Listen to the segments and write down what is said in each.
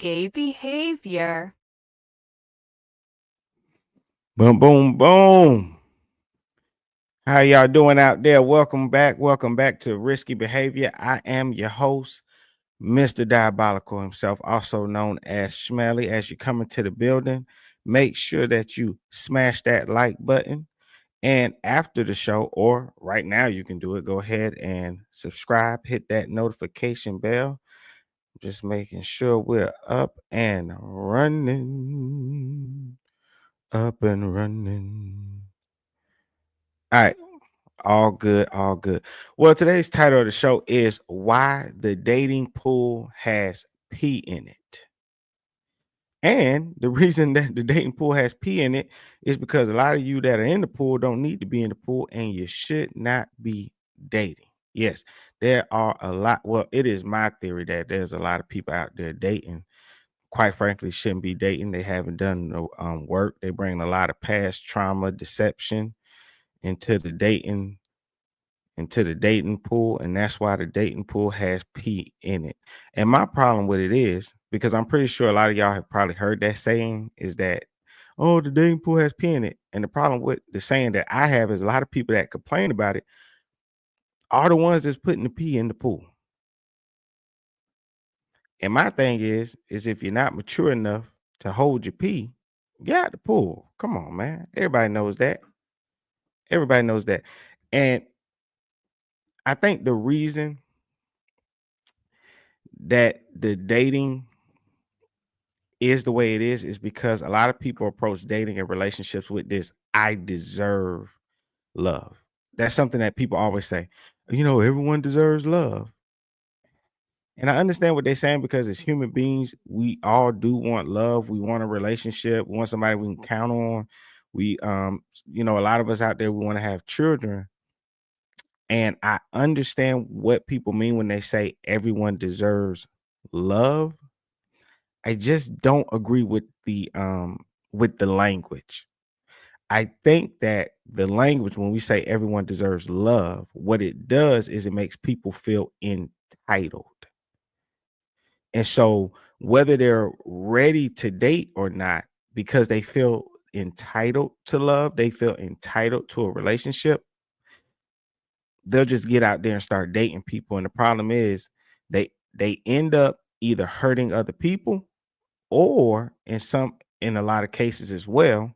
risky behavior. Boom, boom, boom. How y'all doing out there? Welcome back. Welcome back to Risky Behavior. I am your host, Mr. Diabolical himself, also known as Schmelly. As you come into the building, make sure that you smash that like button. And after the show, or right now, you can do it. Go ahead and subscribe, hit that notification bell. Just making sure we're up and running. Up and running. All right. All good, all good. Well, today's title of the show is Why the Dating Pool Has Pee in It. And the reason that the dating pool has pee in it is because a lot of you that are in the pool don't need to be in the pool and you should not be dating. Yes, there are a lot. Well, it is my theory that there's a lot of people out there dating. Quite frankly, shouldn't be dating. They haven't done no work. They bring a lot of past trauma, deception into the dating pool, and that's why the dating pool has pee in it. And my problem with it is because I'm pretty sure a lot of y'all have probably heard that saying is that, oh, the dating pool has pee in it. And the problem with the saying that I have is a lot of people that complain about it are the ones that's putting the pee in the pool. And my thing is if you're not mature enough to hold your pee, get out the pool. Come on, man. Everybody knows that. Everybody knows that. And I think the reason that the dating is the way it is because a lot of people approach dating and relationships with this I deserve love. That's something that people always say. You know, everyone deserves love. And I understand what they're saying because as human beings, we all do want love. We want a relationship. We want somebody we can count on. We a lot of us out there we want to have children. And I understand what people mean when they say everyone deserves love. I just don't agree with the language. I think that the language, when we say everyone deserves love, what it does is it makes people feel entitled. And so whether they're ready to date or not, because they feel entitled to love, they feel entitled to a relationship, they'll just get out there and start dating people. And the problem is they end up either hurting other people or in a lot of cases as well,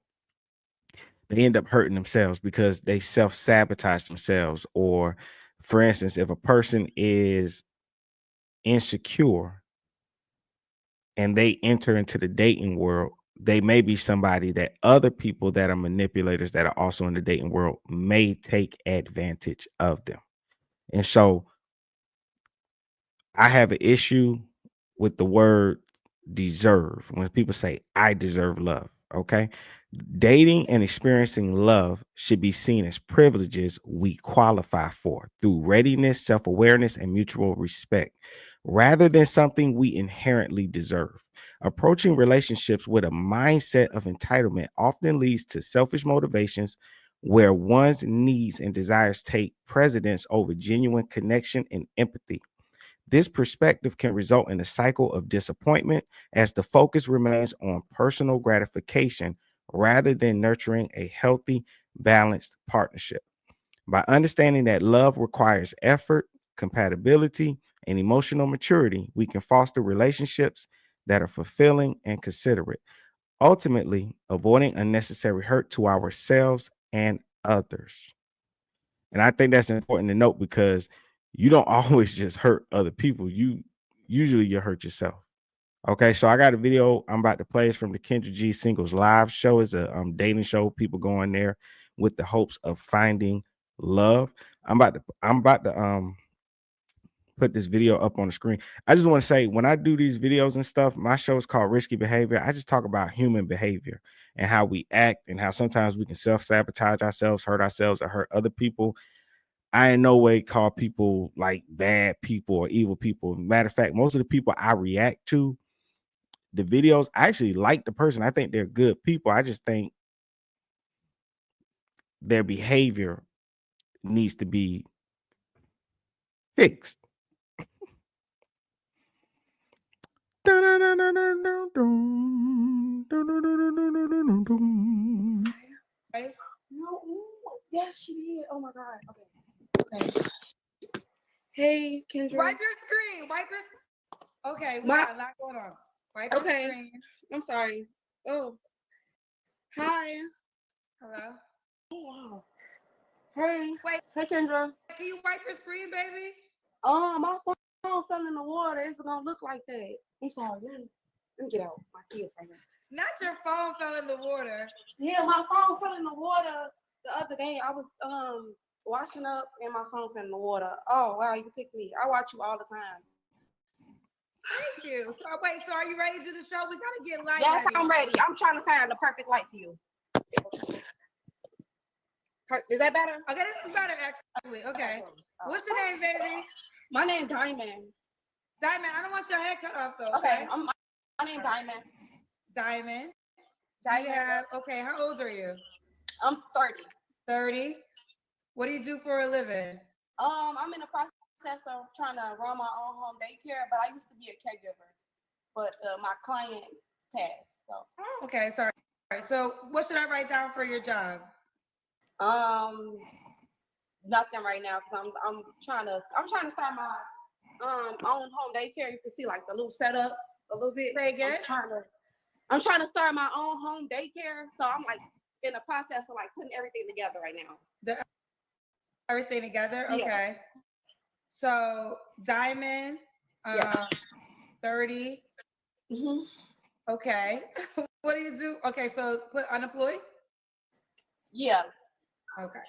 they end up hurting themselves because they self-sabotage themselves. Or for instance, if a person is insecure and they enter into the dating world, they may be somebody that other people that are manipulators that are also in the dating world may take advantage of them. And so I have an issue with the word deserve when people say I deserve love. Okay. Dating and experiencing love should be seen as privileges we qualify for through readiness, self awareness, and mutual respect, rather than something we inherently deserve. Approaching relationships with a mindset of entitlement often leads to selfish motivations where one's needs and desires take precedence over genuine connection and empathy. This perspective can result in a cycle of disappointment as the focus remains on personal gratification rather than nurturing a healthy, balanced partnership. By understanding that love requires effort, compatibility, and emotional maturity, we can foster relationships that are fulfilling and considerate, ultimately avoiding unnecessary hurt to ourselves and others. And I think that's important to note because you don't always just hurt other people. You hurt yourself. Okay, so I got a video I'm about to play. It's from the Kendra G Singles Live show. It's a dating show. People go in there with the hopes of finding love. I'm about to put this video up on the screen. I just want to say when I do these videos and stuff, my show is called Risky Behavior. I just talk about human behavior and how we act and how sometimes we can self-sabotage ourselves, hurt ourselves, or hurt other people. I in no way call people like bad people or evil people. Matter of fact, most of the people I react to the videos, I actually like the person. I think they're good people. I just think their behavior needs to be fixed. Oh my God. Okay. Hey, Kendra. Wipe your screen. Wipe your. Okay, we got a lot going on. Wipe your screen. I'm sorry. Oh. Hi. Hello. Oh wow. Hey. Wait. Hey, Kendra. Can you wipe your screen, baby? My phone fell in the water. It's gonna look like that. I'm sorry. Let me get out. My kids right now. Not your phone fell in the water. Yeah, my phone fell in the water the other day. I was washing up and my phone fell in the water. Oh wow, you picked me. I watch you all the time. Thank you. So wait, so are you ready to do the show? We gotta get light. Yes, ready. I'm ready. I'm trying to find the perfect light for you. Is that better? Okay, this is better actually. Okay. What's your name, baby? My name Diamond. Diamond, I don't want your head cut off though. Okay. My name Diamond. Diamond. Diamond. Okay, how old are you? I'm 30. 30. What do you do for a living? I'm in the process of trying to run my own home daycare, but I used to be a caregiver. But my client passed. So. Oh, okay, sorry. So what should I write down for your job? Nothing right now because I'm trying to start my own home daycare. You can see like the little setup a little bit. Say again? I'm trying to start my own home daycare, so I'm like in the process of like putting everything together right now. Everything together? Yeah. Okay. So Diamond, 30. Mm-hmm. Okay. What do you do? Okay, so put unemployed? Yeah. Okay.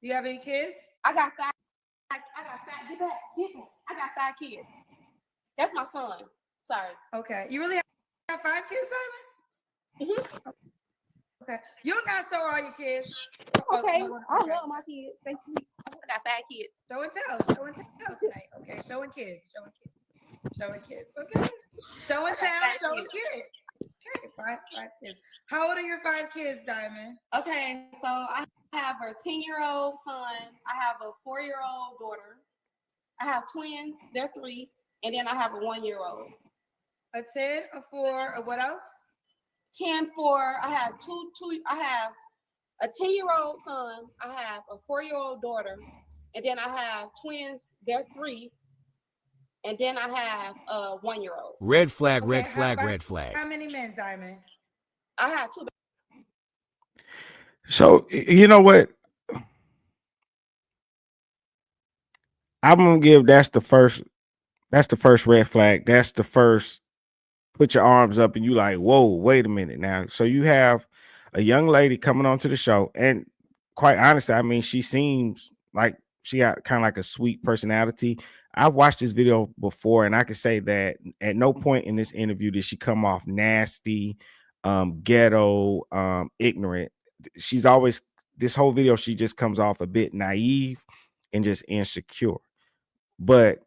Do you have any kids? I got 5. Get back. I got 5 kids. That's my son. Sorry. Okay. You really have 5 kids, Diamond? Mm-hmm. Okay. You don't gotta show all your kids. Okay. I love my kids. They sweet. I got 5 kids. Show and tell tonight. Okay. Showing kids. Okay. Show and tell. Showing kids. Okay. 5 kids. How old are your 5 kids, Diamond? Okay. So I have a 10-year-old son. I have a 4-year-old daughter. I have twins. They're 3. And then I have a 1-year-old. A 10, a 4, a what else? 10, 4. I have I have a 10-year-old son. I have a 4-year-old daughter. And then I have twins. They're 3. And then I have a 1-year-old. Red flag, red flag, red flag. How many men, Diamond? I have 2. So you know what? I'm gonna give that's the first red flag. That's the first put your arms up and you like, whoa, wait a minute now. So you have a young lady coming onto the show, and quite honestly, I mean, she seems like she got kind of like a sweet personality. I've watched this video before, and I can say that at no point in this interview did she come off nasty, ghetto, ignorant. She's always this whole video, she just comes off a bit naive and just insecure. But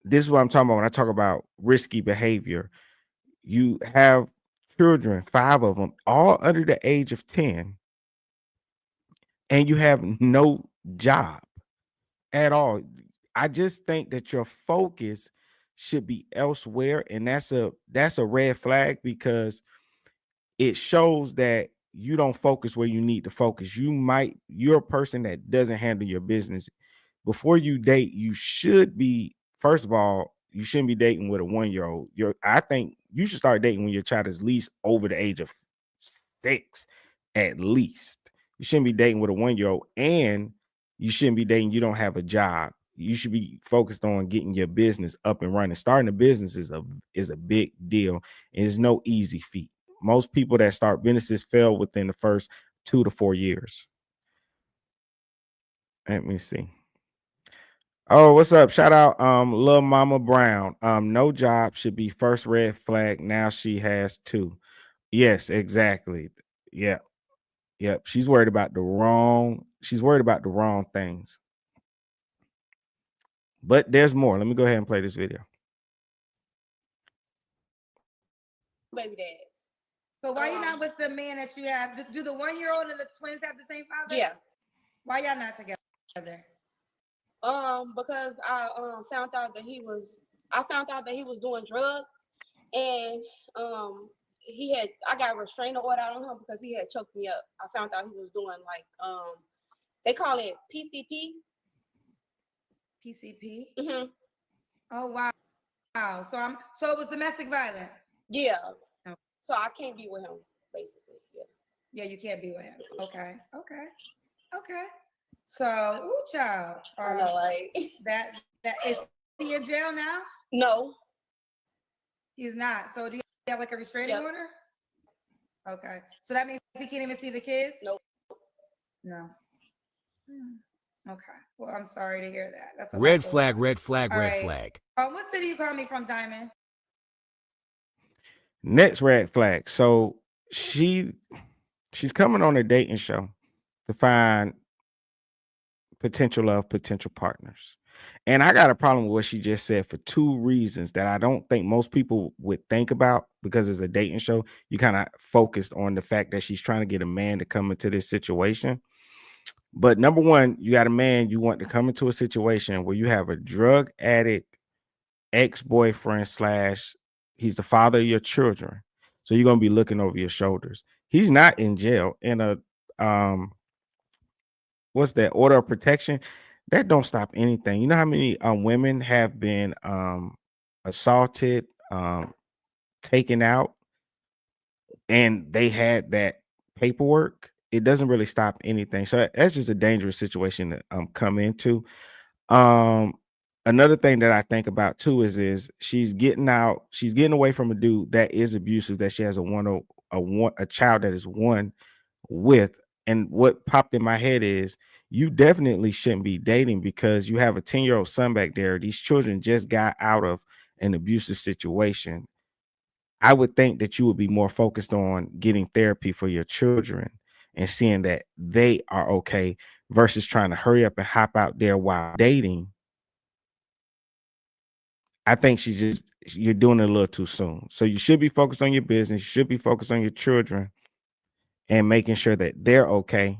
this is what I'm talking about when I talk about risky behavior. You have children, 5 of them, all under the age of 10, and you have no job at all. I just think that your focus should be elsewhere, and that's a red flag because it shows that you don't focus where you need to focus. You're a person that doesn't handle your business. Before you date, you should be, first of all, you shouldn't be dating with a 1-year-old. I think you should start dating when your child is at least over the age of 6, at least. You shouldn't be dating with a 1-year-old, and you shouldn't be dating, you don't have a job. You should be focused on getting your business up and running. Starting a business is a big deal, and it's no easy feat. Most people that start businesses fail within the first 2 to 4 years. Let me see. Oh, what's up? Shout out Lil Mama Brown. No job should be first red flag. Now she has 2. Yes, exactly. Yep. Yep. She's worried about the wrong things. But there's more. Let me go ahead and play this video. Baby dad. So why you not with the man that you have? Do the 1-year-old and the twins have the same father? Yeah. Why y'all not together? Because I found out that he was doing drugs, and I got a restraining order out on him because he had choked me up. I found out he was doing like They call it PCP. PCP. Mm-hmm. Oh wow. Wow. So it was domestic violence. Yeah. Oh. So I can't be with him, basically. Yeah. Yeah, you can't be with him. Okay. So, ooh, child. I know, right? That is he in jail now? No. He's not. So do you have like a restraining order? Okay. So that means he can't even see the kids? Nope. No. Okay. Well, I'm sorry to hear that. That's a Red lot flag, going on. red flag, All red right. flag. What city you call me from, Diamond? Next red flag. So she's coming on a dating show to find potential partners. And I got a problem with what she just said for two reasons that I don't think most people would think about, because it's a dating show. You kind of focused on the fact that she's trying to get a man to come into this situation. But number one, you got a man, you want to come into a situation where you have a drug addict ex-boyfriend / he's the father of your children. So you're going to be looking over your shoulders. He's not in jail in a what's that, order of protection. That don't stop anything. You know how many women have been assaulted, taken out, and they had that paperwork? It doesn't really stop anything. So that's just a dangerous situation to come into. Um, Another thing that I think about too is she's getting away from a dude that is abusive, that she has a child that is one with. And what popped in my head is you definitely shouldn't be dating, because you have a 10-year-old son back there. These children just got out of an abusive situation. I would think that you would be more focused on getting therapy for your children and seeing that they are okay, versus trying to hurry up and hop out there while dating. I think you're doing it a little too soon. So you should be focused on your business. You should be focused on your children and making sure that they're okay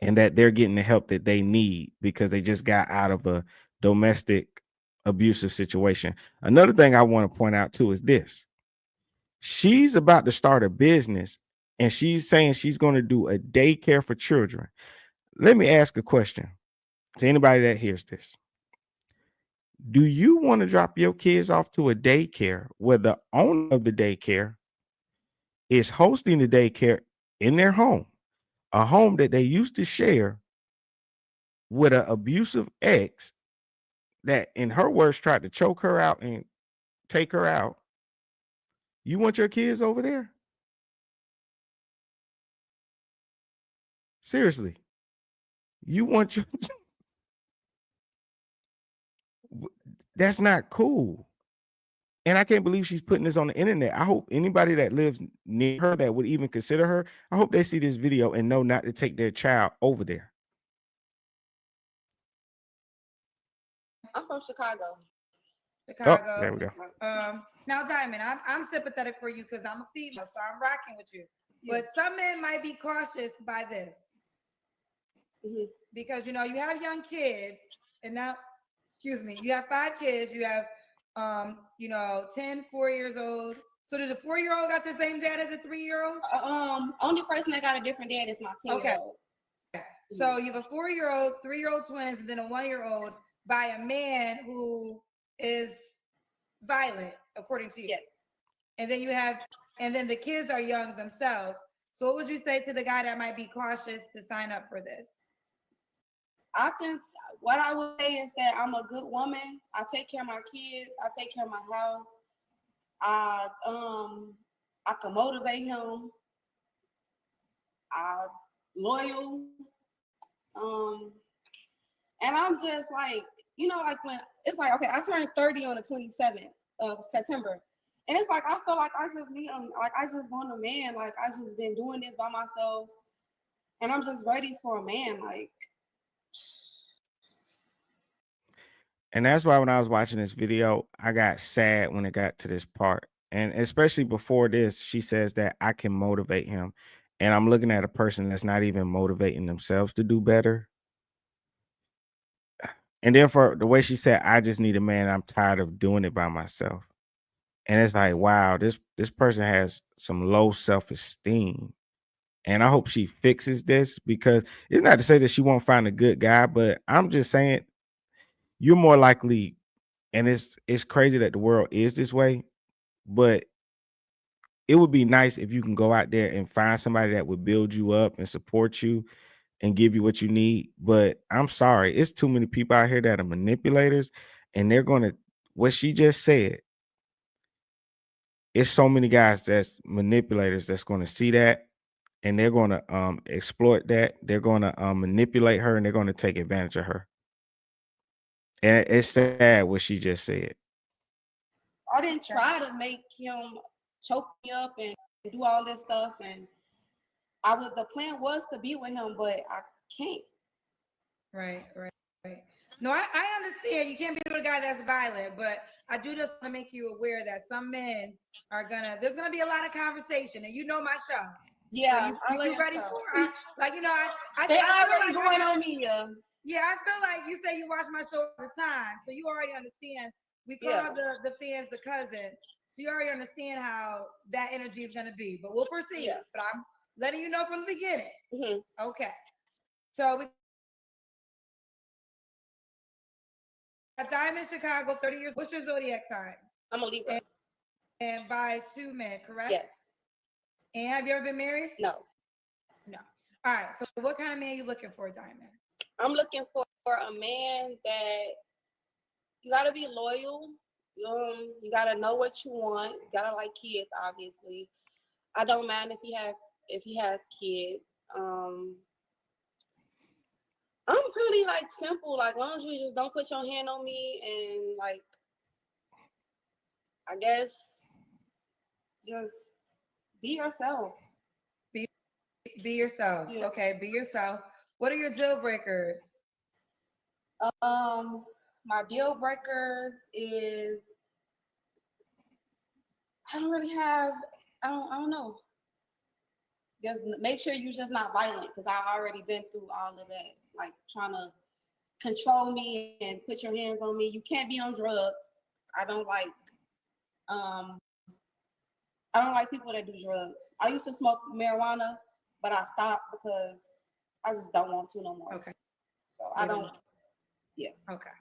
and that they're getting the help that they need, because they just got out of a domestic abusive situation. Another thing I want to point out too is this. She's about to start a business and she's saying she's going to do a daycare for children. Let me ask a question to anybody that hears this. Do you want to drop your kids off to a daycare where the owner of the daycare is hosting the daycare in their home, a home that they used to share with an abusive ex that, in her words, tried to choke her out and take her out? You want your kids over there? Seriously. You want your that's not cool. And I can't believe she's putting this on the internet. I hope anybody that lives near her that would even consider her, I hope they see this video and know not to take their child over there. I'm from Chicago. Chicago. Oh, there we go. Now, Diamond, I'm sympathetic for you because I'm a female, so I'm rocking with you. Yeah. But some men might be cautious by this. Mm-hmm. Because, you have young kids, and now, you have 5 kids. You have, 10, 4 years old. So did the 4-year-old got the same dad as a 3-year-old? Only person that got a different dad is my 10-year-old. Okay. So you have a 4-year-old, 3-year-old twins, and then a 1-year-old by a man who is violent, according to you. Yes. And then the kids are young themselves. So what would you say to the guy that might be cautious to sign up for this? What I would say is that I'm a good woman. I take care of my kids. I take care of my house. I can motivate him. I'm loyal. And I'm just like, when it's like, okay, I turned 30 on the 27th of September. And it's like, I feel like I just need I just want a man. Like, I just been doing this by myself. And I'm just ready for a man. Like, and that's why when I was watching this video, I got sad when it got to this part. And especially before this, she says that I can motivate him. And I'm looking at a person that's not even motivating themselves to do better. And then for the way she said, I just need a man. I'm tired of doing it by myself. And it's like, wow, this person has some low self-esteem. And I hope she fixes this, because it's not to say that she won't find a good guy, but I'm just saying you're more likely, and it's crazy that the world is this way, but it would be nice if you can go out there and find somebody that would build you up and support you and give you what you need. But I'm sorry, it's too many people out here that are manipulators, and they're gonna, what she just said, it's so many guys that's manipulators that's gonna see that, and they're gonna exploit that. They're gonna manipulate her, and they're gonna take advantage of her. And it's sad what she just said. I didn't try to make him choke me up and do all this stuff, and the plan was to be with him, but I can't. Right. No, I understand you can't be with a guy that's violent, but I do just want to make you aware that some men there's gonna be a lot of conversation, and you know my show. Yeah, so you ready for it? They I already going on me. Yeah, I feel like you say you watch my show all the time, so you already understand. We call the fans the cousins, so you already understand how that energy is gonna be. But we'll proceed. Yeah. But I'm letting you know from the beginning. Mm-hmm. Okay. So we got Diamond Chicago, 30 years. What's your zodiac sign? I'm a Libra. And by 2 men, correct? Yes. And have you ever been married? No. All right. So what kind of man are you looking for, Diamond? I'm looking for a man that you gotta be loyal. You gotta know what you want. You gotta like kids, obviously. I don't mind if he has kids. I'm pretty like simple. Like, long as you just don't put your hand on me, and like, I guess just be yourself. Be yourself. Yeah. Okay, be yourself. What are your deal breakers? My deal breaker is I don't know. Just make sure you're just not violent, because I already been through all of that. Like, trying to control me and put your hands on me. You can't be on drugs. I don't like people that do drugs. I used to smoke marijuana, but I stopped because I just don't want to no more. Okay. So I don't. Yeah. Okay.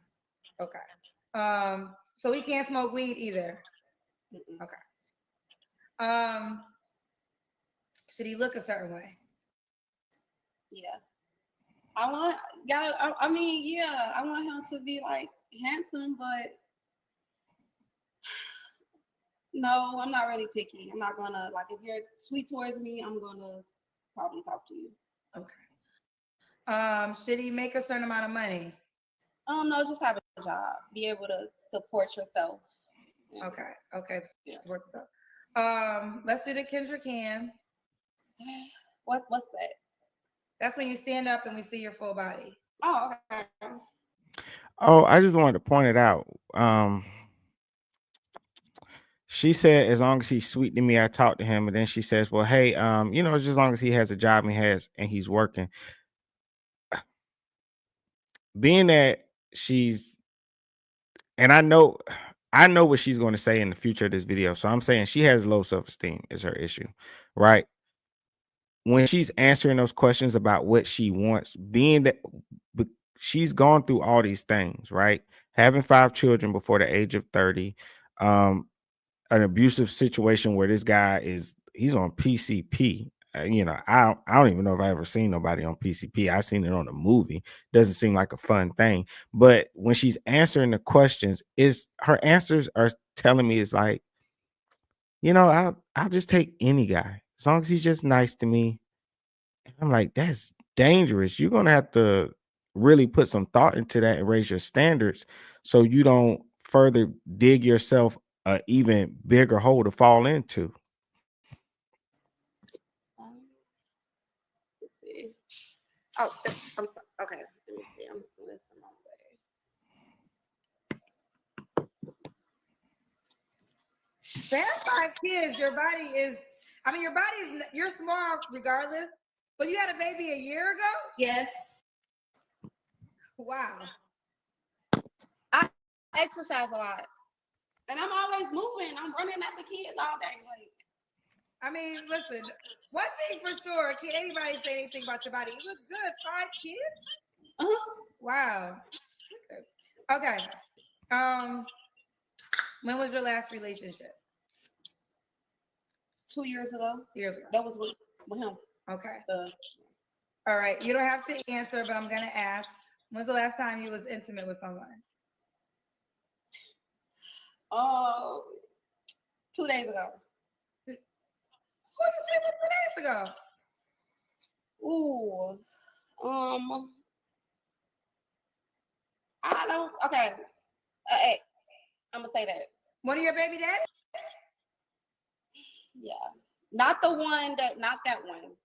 So we can't smoke weed either. Mm-mm. Okay. Should he look a certain way? Yeah. I want him to be like handsome, but no, I'm not really picky. I'm not gonna, like, if you're sweet towards me, I'm gonna probably talk to you. Okay. Should he make a certain amount of money? No, just have a job. Be able to support yourself. Yeah. Okay. Yeah. Let's do the Kendra Cam. What's that? That's when you stand up and we see your full body. Oh, okay. Oh, I just wanted to point it out. She said, as long as he's sweet to me, I talk to him. And then she says, well, hey, just as long as he has a job and he's working. Being that and I know what she's going to say in the future of this video. So I'm saying she has low self-esteem is her issue, right? When she's answering those questions about what she wants, being that she's gone through all these things, right? Having 5 children before the age of 30, an abusive situation where this guy he's on PCP. I don't even know if I ever seen nobody on PCP. I seen it on a movie. Doesn't seem like a fun thing. But when she's answering the questions, her answers are telling me, it's like, I'll just take any guy as long as he's just nice to me. And I'm like, that's dangerous. You're gonna have to really put some thought into that and raise your standards so you don't further dig yourself an even bigger hole to fall into. Let's see. Oh, I'm sorry. Okay, let me see. I'm listening my way. To have 5 kids, you're small regardless, but you had a baby a year ago? Yes. Wow. I exercise a lot. And I'm always moving. I'm running after kids all day. Like, I mean, listen, one thing for sure, can't anybody say anything about your body. You look good. 5 kids? Wow. Okay. When was your last relationship? 2 years ago. Years ago. That was with him. Okay. All right. You don't have to answer, but I'm gonna ask. When's the last time you was intimate with someone? 2 days ago. Who you sleep with 2 days ago? Ooh. I don't. Okay. Hey, I'm gonna say that. One of your baby daddies? Yeah. Not the one that. Not that one.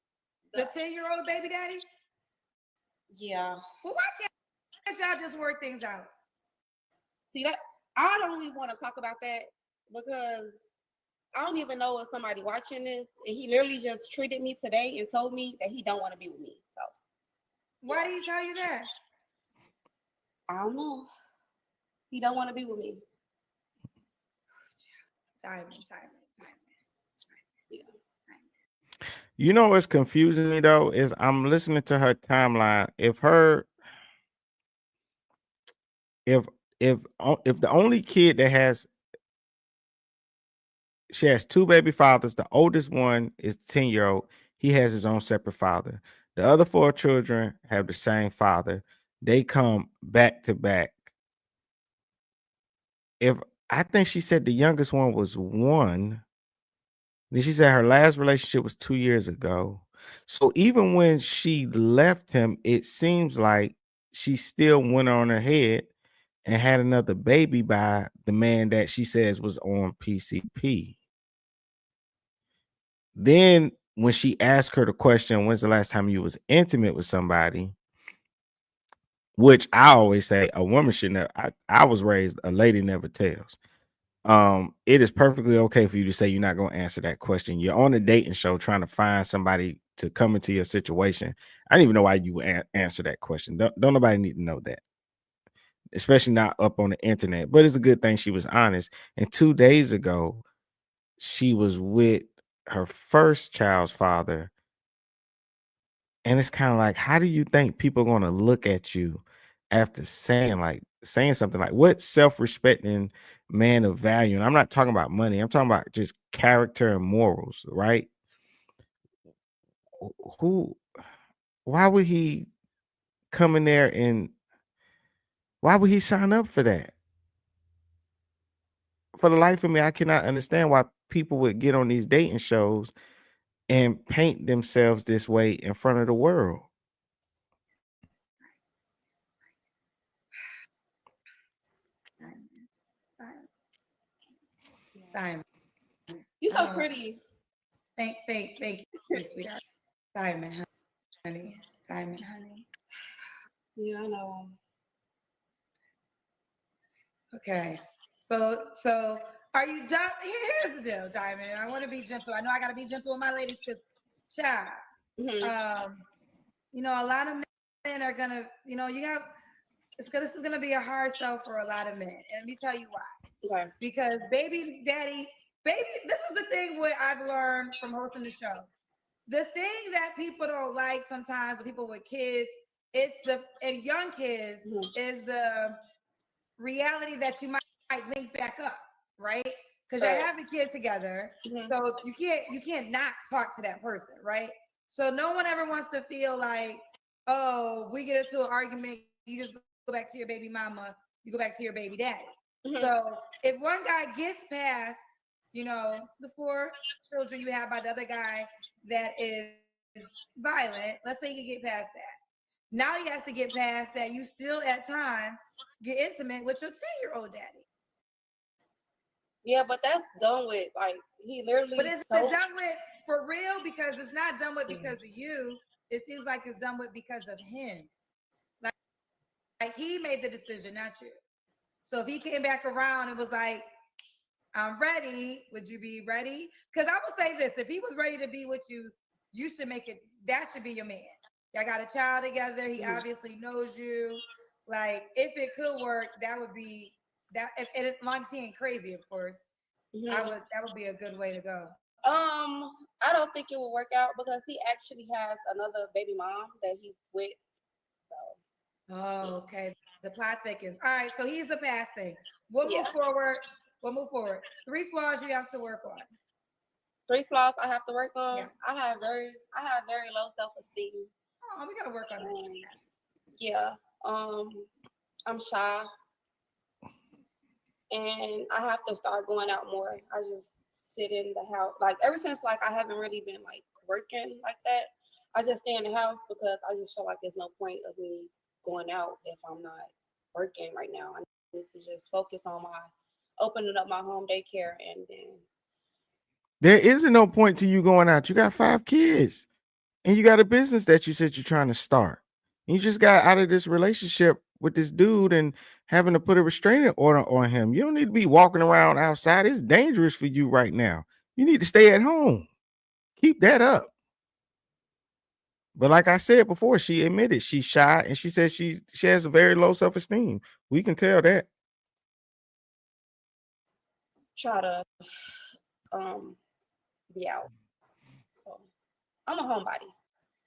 The 10-year-old baby daddy? Yeah. Well, why can't y'all just work things out? See that? I don't even want to talk about that because I don't even know if somebody watching this, and he literally just treated me today and told me that he don't want to be with me. So why did he tell you that? I don't know. He don't want to be with me. Timing. Yeah. You know what's confusing me though is I'm listening to her timeline. If if the only kid that she has 2 baby fathers, the oldest one is 10-year-old. He has his own separate father. The other 4 children have the same father. They come back to back. If I think she said the youngest one was 1. Then she said her last relationship was 2 years ago. So even when she left him, it seems like she still went on her head and had another baby by the man that she says was on PCP. Then when she asked her the question, when's the last time you was intimate with somebody? Which I always say a woman should never. I was raised a lady never tells. It is perfectly okay for you to say you're not going to answer that question. You're on a dating show trying to find somebody to come into your situation. I don't even know why you would answer that question. Don't nobody need to know that, especially not up on the internet. But it's a good thing she was honest. And 2 days ago, she was with her first child's father. And it's kind of like, how do you think people are going to look at you after saying something like, what self-respecting man of value? And I'm not talking about money. I'm talking about just character and morals, right? Who, why would he come in there and why would he sign up for that? For the life of me, I cannot understand why people would get on these dating shows and paint themselves this way in front of the world. Diamond. You so pretty. Thank you, sweetheart. Diamond, honey. Diamond, honey. Yeah, I know. Okay. So are you done? Here's the deal, Diamond. I want to be gentle. I know I got to be gentle with my ladies because, child, you know, a lot of men are gonna, you know, this is gonna be a hard sell for a lot of men, and let me tell you why. Okay. Because this is the thing what I've learned from hosting the show. The thing that people don't like sometimes with people with kids, and young kids, is the reality that you might link back up, right? Because you're having kids together, so you can't not talk to that person, right? So no one ever wants to feel like, oh, we get into an argument, you just go back to your baby mama, you go back to your baby daddy. So if one guy gets past, you know, the 4 children you have by the other guy that is violent, let's say you get past that. Now he has to get past that. You still at times get intimate with your 10-year-old daddy. Yeah, but that's done with. Like, he literally. But is it done with for real? Because it's not done with because of you. It seems like it's done with because of him. Like he made the decision, not you. So if he came back around and was like, I'm ready, would you be ready? Because I would say this, if he was ready to be with you, you should make it, that should be your man. Y'all got a child together. He obviously knows you. Like, if it could work, that would be that. If as long as he ain't crazy, of course, that would be a good way to go. I don't think it will work out because he actually has another baby mom that he's with. So. Oh, okay. The plot thickens. All right, so he's a pass thing. We'll Yeah. move forward. We'll move forward. 3 flaws you have to work on. 3 flaws I have to work on. Yeah. I have very low self-esteem. Oh, we gotta work on it. Yeah. I'm shy. And I have to start going out more. I just sit in the house. Like ever since like I haven't really been like working like that. I just stay in the house because I just feel like there's no point of me going out if I'm not working right now. I need to just focus on my opening up my home daycare and then There isn't no point to you going out. You got 5 kids and you got a business that you said you're trying to start. And you just got out of this relationship with this dude and having to put a restraining order on him. You don't need to be walking around outside. It's dangerous for you right now. You need to stay at home. Keep that up. But like I said before, she admitted she's shy and she said she has a very low self-esteem. We can tell that. try to be out. So I'm a homebody.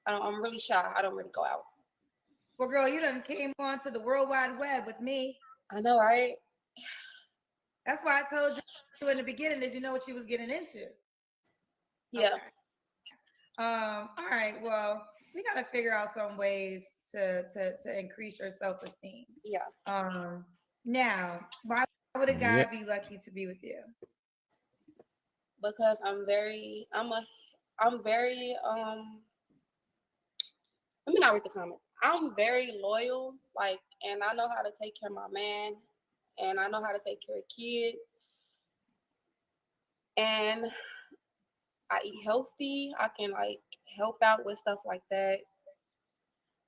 I'm really shy. I don't really go out. Well, girl, you done came onto the World Wide Web with me. I know, right? That's why I told you in the beginning that you know what you was getting into. Yeah. Okay. All right. Well, we got to figure out some ways to increase your self-esteem. Yeah. Now, why would a guy be lucky to be with you? Because I'm very let me not read the comments. I'm very loyal, like, and I know how to take care of my man, and I know how to take care of kids, and I eat healthy. I can like help out with stuff like that.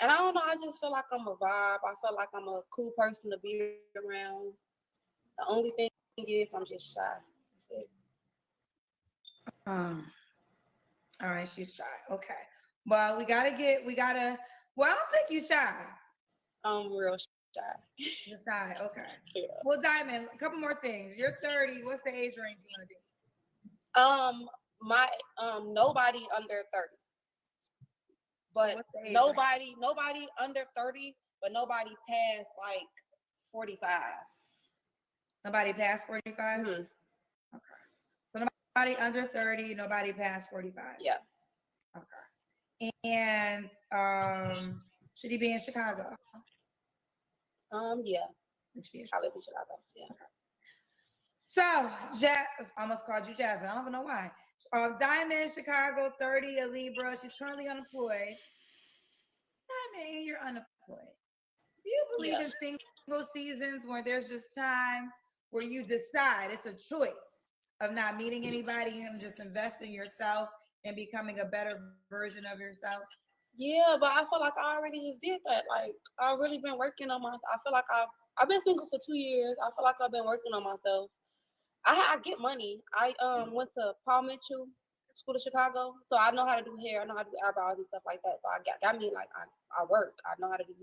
And I don't know, I just feel like I'm a vibe. I feel like I'm a cool person to be around. The only thing is I'm just shy. That's it. All right, she's shy. Okay. Well, we gotta, well, I don't think you shy. I'm real shy. You're shy, okay. Yeah. Well, Diamond, a couple more things. You're 30. What's the age range you want to do? My nobody under 30. But nobody under 30, but nobody past like 45. Nobody past 45? Mm-hmm. Okay. So nobody under 30, nobody past 45. Yeah. Okay. And should he be in Chicago? Yeah. I live in Chicago. Yeah. Okay. So, I almost called you Jasmine. I don't even know why. Diamond, Chicago, 30, a Libra. She's currently unemployed. Diamond, you're unemployed. Do you believe in single seasons where there's just times where you decide it's a choice of not meeting anybody and just invest in yourself and becoming a better version of yourself? Yeah, but I feel like I already just did that. Like I've really been working on I feel like I've been single for 2 years. I feel like I've been working on myself. I get money. I went to Paul Mitchell School of Chicago, so I know how to do hair. I know how to do eyebrows and stuff like that. So I got me like I work. I know how to do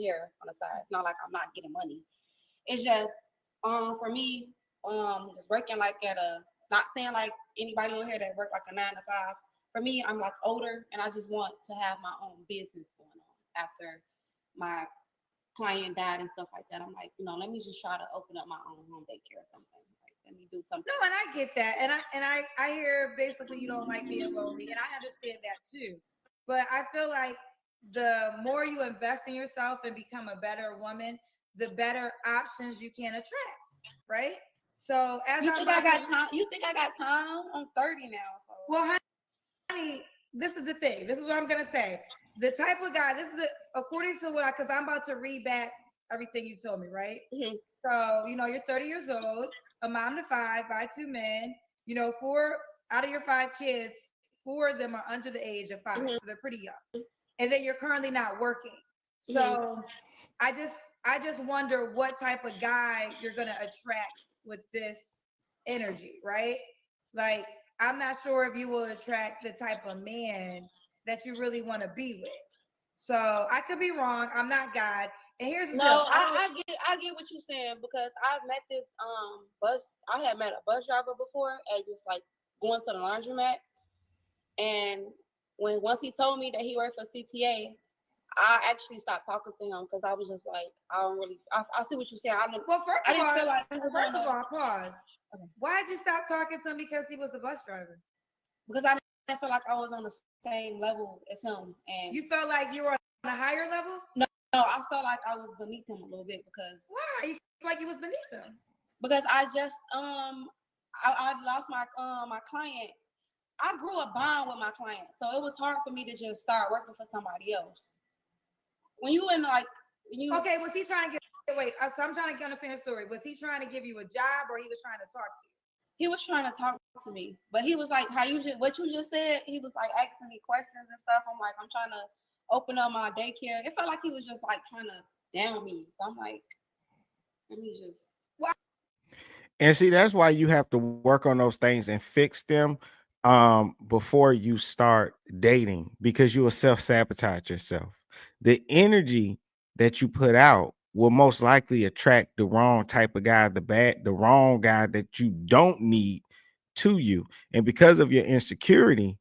hair on the side. It's not like I'm not getting money. It's just for me just working like at a, not saying like anybody on here that work like a 9 to 5. For me, I'm like older and I just want to have my own business going on after my client died and stuff like that. I'm like, let me just try to open up my own home daycare or something. Like, let me do something. No, and I get that. And I hear basically you don't like being lonely, and I understand that too. But I feel like the more you invest in yourself and become a better woman, the better options you can attract, right? So you think I got time? You think I got time? I'm 30 now. So. Well, honey, this is the thing. This is what I'm gonna say. The type of guy. According to what because I'm about to read back everything you told me, right? Mm-hmm. So you're 30 years old, a mom to 5 by 2 men. 4 out of your 5 kids, 4 of them are under the age of 5, so they're pretty young. And then you're currently not working. So I just wonder what type of guy you're gonna attract with this energy, right? Like, I'm not sure if you will attract the type of man that you really want to be with. So I could be wrong. I'm not God. And here's the deal. I get what you're saying because I've met this I had met a bus driver before and just like going to the laundromat. And once he told me that he worked for CTA, I actually stopped talking to him because I was just like, I see what you're saying. Well, first of all, pause. Okay. Why did you stop talking to him? Because he was a bus driver. Because I didn't feel like I was on the same level as him. And you felt like you were on a higher level? No, I felt like I was beneath him a little bit because. Why? You feel like you was beneath him? Because I just I lost my my client. I grew a bond with my client, so it was hard for me to just start working for somebody else. When you okay, was he trying to so I'm trying to understand the story. Was he trying to give you a job or he was trying to talk to you? He was trying to talk to me, but he was like, what you just said, he was like asking me questions and stuff. I'm like, I'm trying to open up my daycare. It felt like he was just like trying to down me. So I'm like, let me just. And see, that's why you have to work on those things and fix them before you start dating, because you will self-sabotage yourself. The energy that you put out will most likely attract the wrong type of guy, the wrong guy that you don't need to you. And because of your insecurity,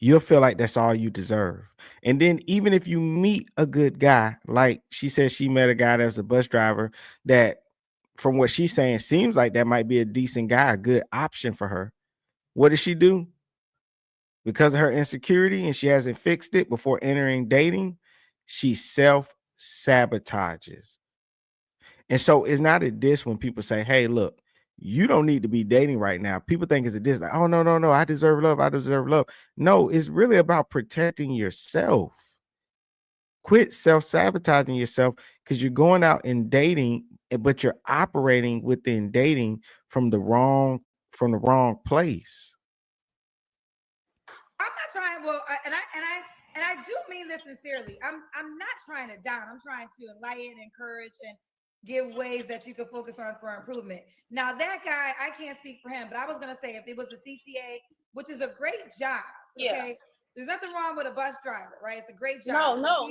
you'll feel like that's all you deserve. And then even if you meet a good guy, like she said, she met a guy that was a bus driver that, from what she's saying, seems like that might be a decent guy, a good option for her. What does she do? Because of her insecurity and she hasn't fixed it before entering dating, she self-sabotages. And so it's not a diss when people say, hey, look, you don't need to be dating right now. People think it's a diss, like, oh, no, I deserve love. I deserve love. No, it's really about protecting yourself. Quit self-sabotaging yourself, because you're going out and dating, but you're operating within dating from the wrong place. I'm not trying. Well, and I do mean this sincerely. I'm not trying to down. I'm trying to enlighten, encourage, and give ways that you can focus on for improvement. Now, that guy, I can't speak for him, but I was gonna say if it was a CTA, which is a great job, okay. Yeah. There's nothing wrong with a bus driver, right? It's a great job. No.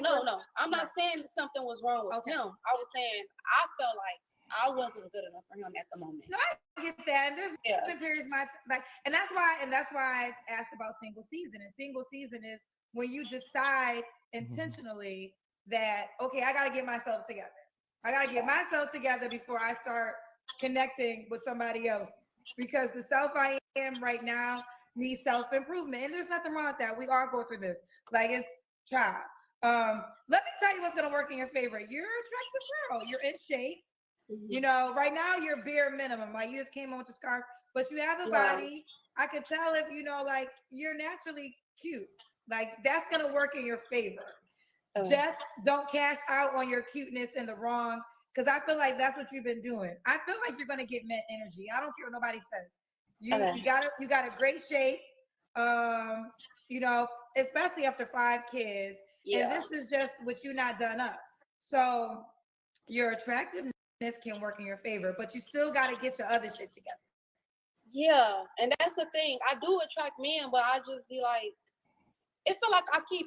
I'm not saying something was wrong with him. I was saying I felt like I wasn't good enough for him at the moment. No, I get that. And there's periods and that's why I asked about single season. And single season is when you decide intentionally that, okay, I gotta get myself together. I gotta get myself together before I start connecting with somebody else. Because the self I am right now needs self-improvement. And there's nothing wrong with that. We all go through this. Like, it's child. Let me tell you what's gonna work in your favor. You're an attractive girl, you're in shape. You know, right now you're bare minimum. Like, you just came on with your scarf, but you have a body. I could tell if, you know, like, you're naturally cute. Like, that's gonna work in your favor. Just don't cash out on your cuteness in the wrong, because I feel like that's what you've been doing. I feel like you're gonna get men energy. I don't care what nobody says. You got a great shape. You know, especially after 5 kids. And this is just what you not done up. So your attractiveness can work in your favor, but you still got to get your other shit together. Yeah, and that's the thing. I do attract men, but I just be like, it feel like I feel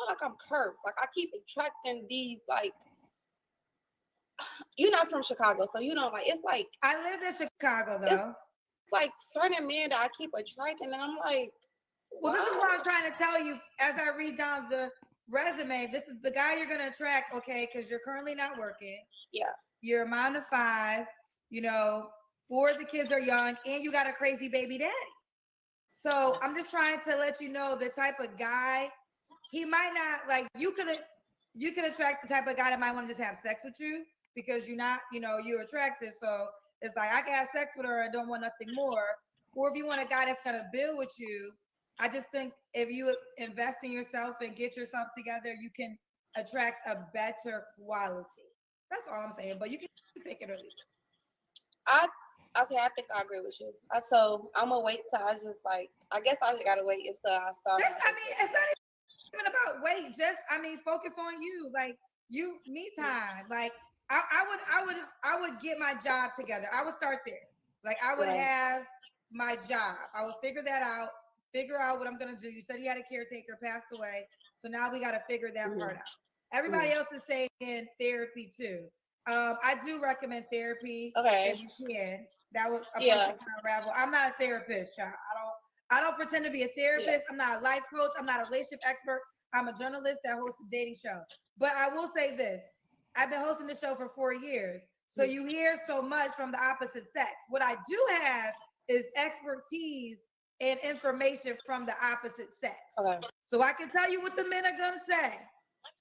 like I'm cursed. Like, I keep attracting these, like, you're not from Chicago, so you know, like, it's like, I lived in Chicago though. It's like certain men that I keep attracting, and I'm like, well, this is what I'm trying to tell you as I read down the resume. This is the guy you're gonna attract, okay? Because you're currently not working. Yeah. You're a mom of 5, you know, 4 of the kids are young, and you got a crazy baby daddy. So I'm just trying to let you know the type of guy, he might not, like, you could attract the type of guy that might want to just have sex with you because you're not, you know, you're attractive. So it's like, I can have sex with her and don't want nothing more. Or if you want a guy that's gonna build with you, I just think if you invest in yourself and get yourself together, you can attract a better quality. That's all I'm saying. But you can take it or leave it. I think I agree with you. So I'm gonna wait till I guess I gotta wait until I start. It's not even about wait. Focus on you. Like, you, me time. Like, I would get my job together. I would start there. Like, I would have my job. I would figure that out. Figure out what I'm gonna do. You said you had a caretaker, passed away, so now we got to figure that part out. Everybody else is saying therapy too. I do recommend therapy if you can. That was a person can unravel. I'm not a therapist, child. I don't pretend to be a therapist. I'm not a life coach. I'm not a relationship expert. I'm a journalist that hosts a dating show. But I will say this. I've been hosting the show for 4 years. So you hear so much from the opposite sex. What I do have is expertise and information from the opposite sex. Okay. So I can tell you what the men are gonna say.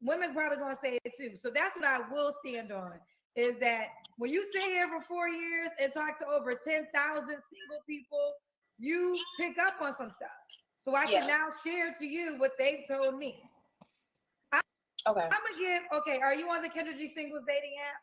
Women probably gonna say it too. So that's what I will stand on, is that when you sit here for 4 years and talk to over 10,000 single people, you pick up on some stuff. So I can now share to you what they've told me. Okay. I'm gonna give. Okay, are you on the Kendra G Singles dating app?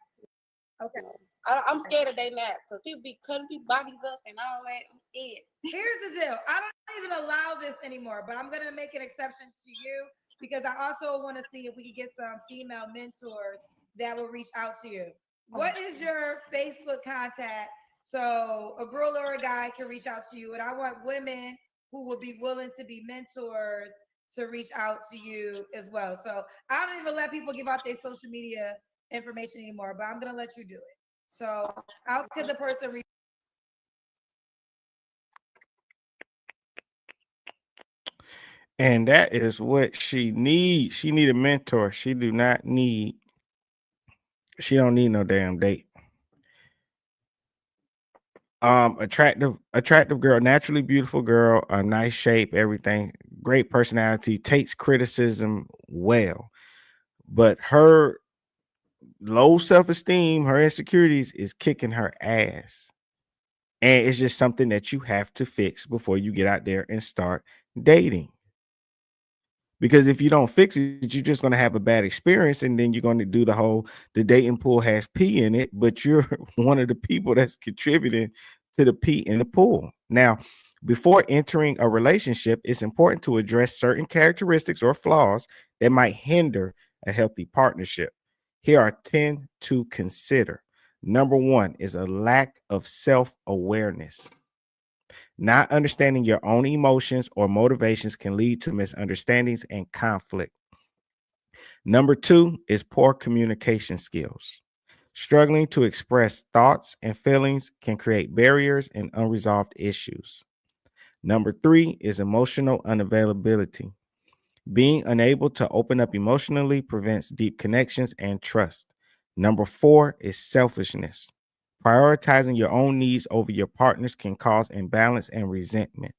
Okay. I'm scared of dating apps because people be cutting people's bodies up and all that. I'm scared. Here's the deal. I don't even allow this anymore, but I'm gonna make an exception to you because I also want to see if we can get some female mentors that will reach out to you. What is your Facebook contact so a girl or a guy can reach out to you? And I want women who will be willing to be mentors to reach out to you as well. So I don't even let people give out their social media information anymore, but I'm gonna let you do it. So how can the person reach? And that is what she needs. She need a mentor. She don't need no damn date. Attractive girl, naturally beautiful girl, a nice shape, everything, great personality, takes criticism well. But her low self-esteem, her insecurities is kicking her ass. And it's just something that you have to fix before you get out there and start dating. Because if you don't fix it, you're just going to have a bad experience, and then you're going to do the dating pool has pee in it, but you're one of the people that's contributing to the pee in the pool. Now, before entering a relationship, it's important to address certain characteristics or flaws that might hinder a healthy partnership. Here are 10 to consider. Number 1 is a lack of self-awareness. Not understanding your own emotions or motivations can lead to misunderstandings and conflict. Number 2 is poor communication skills. Struggling to express thoughts and feelings can create barriers and unresolved issues. Number 3 is emotional unavailability. Being unable to open up emotionally prevents deep connections and trust. Number 4 is selfishness. Prioritizing your own needs over your partner's can cause imbalance and resentment.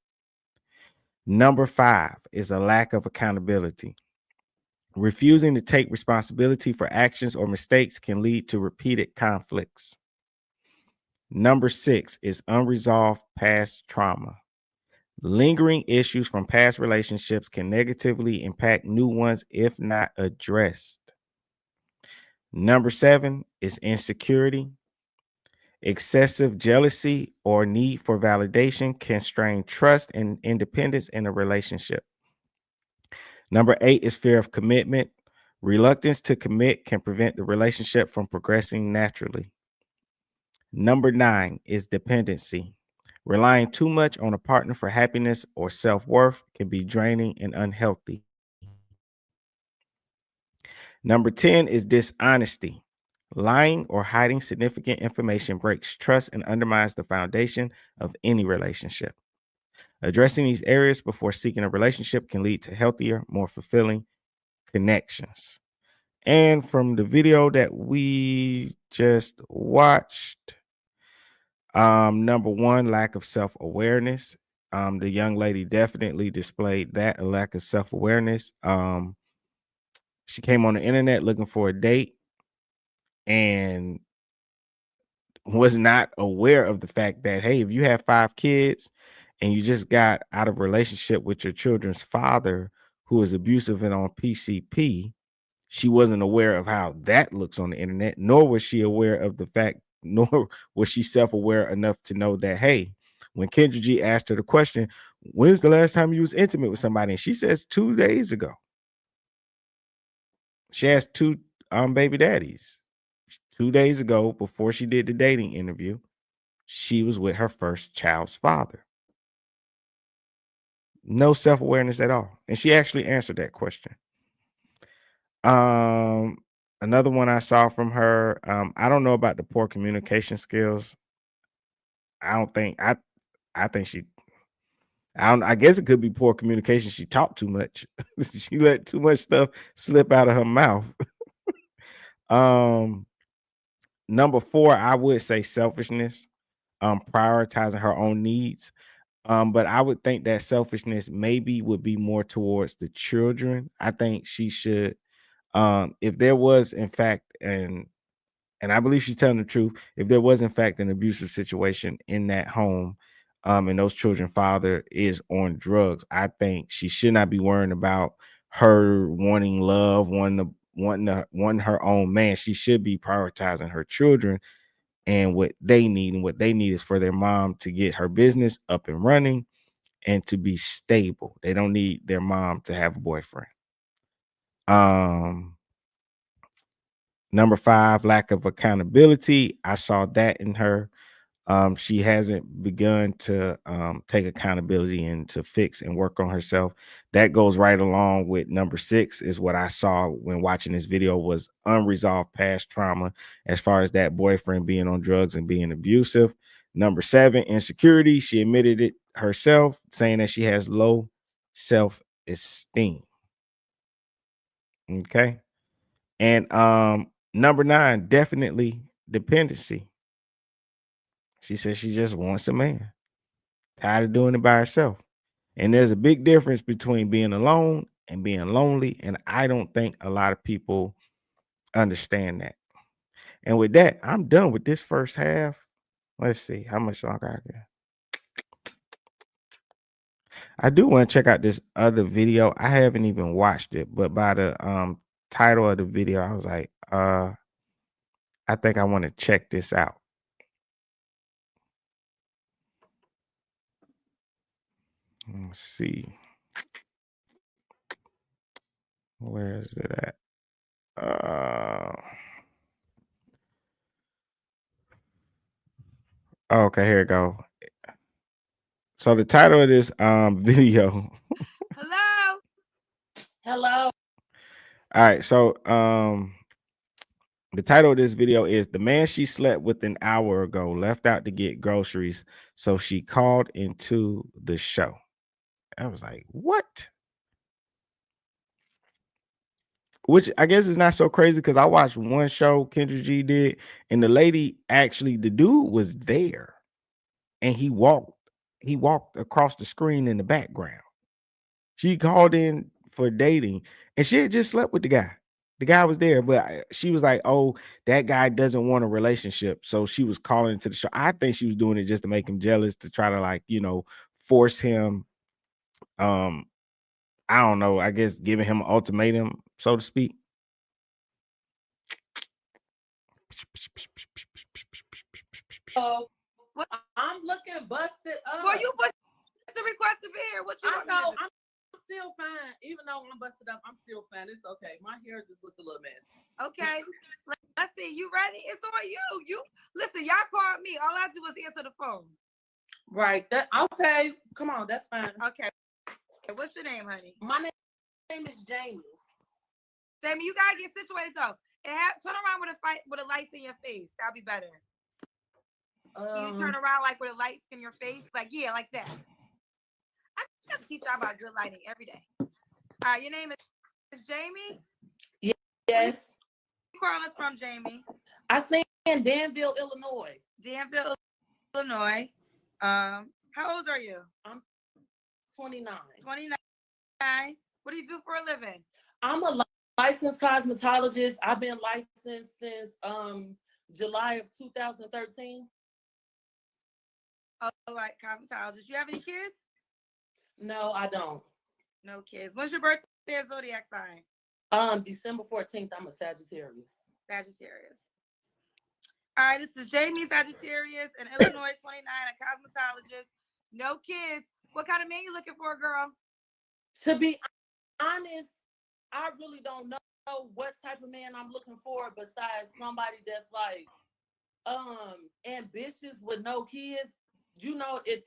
Number 5 is a lack of accountability. Refusing to take responsibility for actions or mistakes can lead to repeated conflicts. Number 6 is unresolved past trauma. Lingering issues from past relationships can negatively impact new ones if not addressed. Number 7 is insecurity. Excessive jealousy or need for validation can strain trust and independence in a relationship. Number 8 is fear of commitment. Reluctance to commit can prevent the relationship from progressing naturally. Number 9 is dependency. Relying too much on a partner for happiness or self-worth can be draining and unhealthy. Number 10 is dishonesty. Lying or hiding significant information breaks trust and undermines the foundation of any relationship. Addressing these areas before seeking a relationship can lead to healthier, more fulfilling connections. And from the video that we just watched, number 1, lack of self-awareness. The young lady definitely displayed that, a lack of self-awareness. She came on the internet looking for a date and was not aware of the fact that, hey, if you have 5 kids and you just got out of relationship with your children's father who is abusive and on PCP, she wasn't aware of how that looks on the internet, nor was she aware of the fact, nor was she self-aware enough to know that, hey, when Kendra G asked her the question, when's the last time you was intimate with somebody? And she says 2 days ago. She has 2 baby daddies. 2 days ago, before she did the dating interview, she was with her first child's father. No self-awareness at all. And she actually answered that question. Another one I saw from her, I don't know about the poor communication skills. I don't think I think she I guess it could be poor communication. She talked too much. She let too much stuff slip out of her mouth. Um, Number 4, I would say selfishness, prioritizing her own needs. But I would think that selfishness maybe would be more towards the children. I think she should, if there was in fact and I believe she's telling the truth. If there was, in fact, an abusive situation in that home, and those children father is on drugs, I think she should not be worrying about her wanting love, wanting her own man. She should be prioritizing her children and what they need. And what they need is for their mom to get her business up and running and to be stable. They don't need their mom to have a boyfriend. Um, Number 5, lack of accountability. I saw that in her. She hasn't begun to take accountability and to fix and work on herself. That goes right along with number 6 is what I saw when watching this video was unresolved past trauma as far as that boyfriend being on drugs and being abusive. Number 7, insecurity. She admitted it herself, saying that she has low self-esteem. Okay. And number 9, definitely dependency. She says she just wants a man. Tired of doing it by herself. And there's a big difference between being alone and being lonely. And I don't think a lot of people understand that. And with that, I'm done with this first half. Let's see how much longer I got. I do want to check out this other video. I haven't even watched it, but by the title of the video, I was like, I think I want to check this out. Let's see. Where is it at? Okay, here we go. So the title of this video. Hello. Hello. All right, so the title of this video is "The Man She Slept With an Hour Ago Left Out to Get Groceries, so she called into the show." I was like, what? Which I guess is not so crazy because I watched one show Kendra G did, and the lady actually, the dude was there, and he walked across the screen in the background. She called in for dating, and she had just slept with the guy. The guy was there, but she was like, "Oh, that guy doesn't want a relationship," so she was calling into the show. I think she was doing it just to make him jealous, to try to, like, force him. Um, I don't know. I guess giving him an ultimatum, so to speak. Oh, What? I'm looking busted up. Well, you put the request to be here. What you I want me know. to do? I'm still fine. Even though I'm busted up, I'm still fine. It's okay. My hair just looked a little mess. Okay. Let's see. You ready? It's on you. You listen, y'all called me. All I do is answer the phone. Right. That okay. Come on, that's fine. Okay. What's your name, honey? My name is Jamie. Jamie, you gotta get situated though. And turn around with a lights in your face. That'll be better. You turn around like with a lights in your face, like like that. I have to teach y'all about good lighting every day. All right, your name is Jamie. Yes. Where you calling us from, Jamie? I stay in Danville, Illinois. Danville, Illinois. How old are you? I'm 29. 29. What do you do for a living? I'm a licensed cosmetologist. I've been licensed since July of 2013. Oh, like cosmetologist. You have any kids? No, I don't. No kids. When's your birthday? Zodiac sign? December 14th. I'm a Sagittarius. Sagittarius. All right, this is Jamie Sagittarius in Illinois, 29, a cosmetologist. No kids. What kind of man you looking for, girl? To be honest, I really don't know what type of man I'm looking for besides somebody that's like ambitious with no kids. It,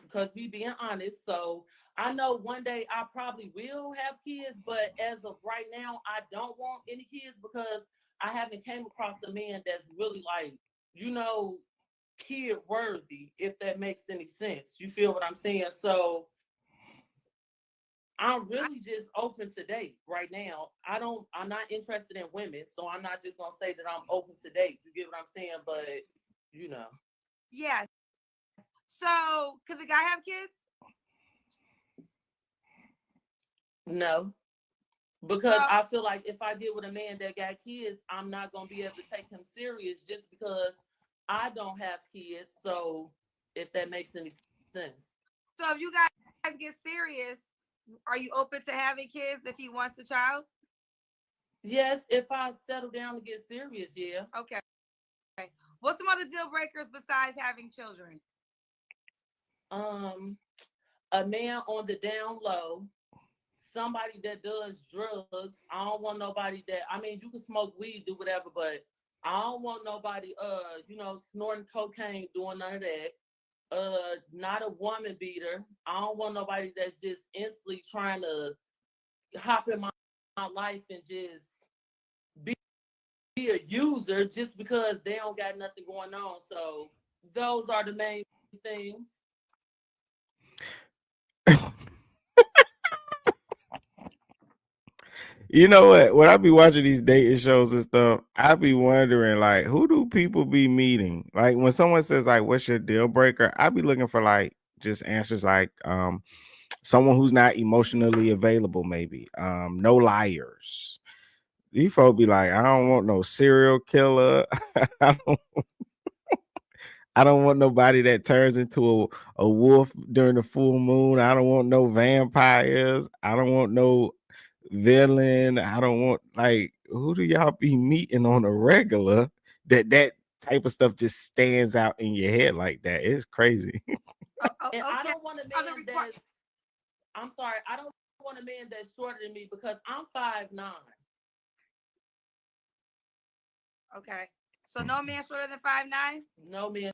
because we being honest. So I know one day I probably will have kids, but as of right now, I don't want any kids because I haven't came across a man that's really like, kid worthy, if that makes any sense. You feel what I'm saying? So I'm really just open to date right now. I'm not interested in women, so I'm not just gonna say that I'm open to date. You get what I'm saying? But you know. Yes. So could the guy have kids? No. Because I feel like if I deal with a man that got kids, I'm not gonna be able to take him serious just because I don't have kids. So if that makes any sense. So if you guys get serious, are you open to having kids if he wants a child? Yes, if I settle down to get serious, yeah. Okay. What's some other deal breakers besides having children? A man on the down low, somebody that does drugs. I don't want nobody that, I mean, you can smoke weed, do whatever, but I don't want nobody snorting cocaine, doing none of that. Not a woman beater. I don't want nobody that's just instantly trying to hop in my life and just be a user just because they don't got nothing going on. So those are the main things. You know what? When I be watching these dating shows and stuff, I be wondering like, who do people be meeting? Like when someone says like, "What's your deal breaker?" I be looking for like just answers like, someone who's not emotionally available, maybe, no liars. These folks be like, I don't want no serial killer. I don't, I don't want nobody that turns into a wolf during the full moon. I don't want no vampires. I don't want no villain. I don't want, like, who do y'all be meeting on a regular that type of stuff just stands out in your head like that? It's crazy. And I don't want a man that's, I'm sorry, I don't want a man that's shorter than me because I'm 5'9". Okay. So no man shorter than 5'9"? No man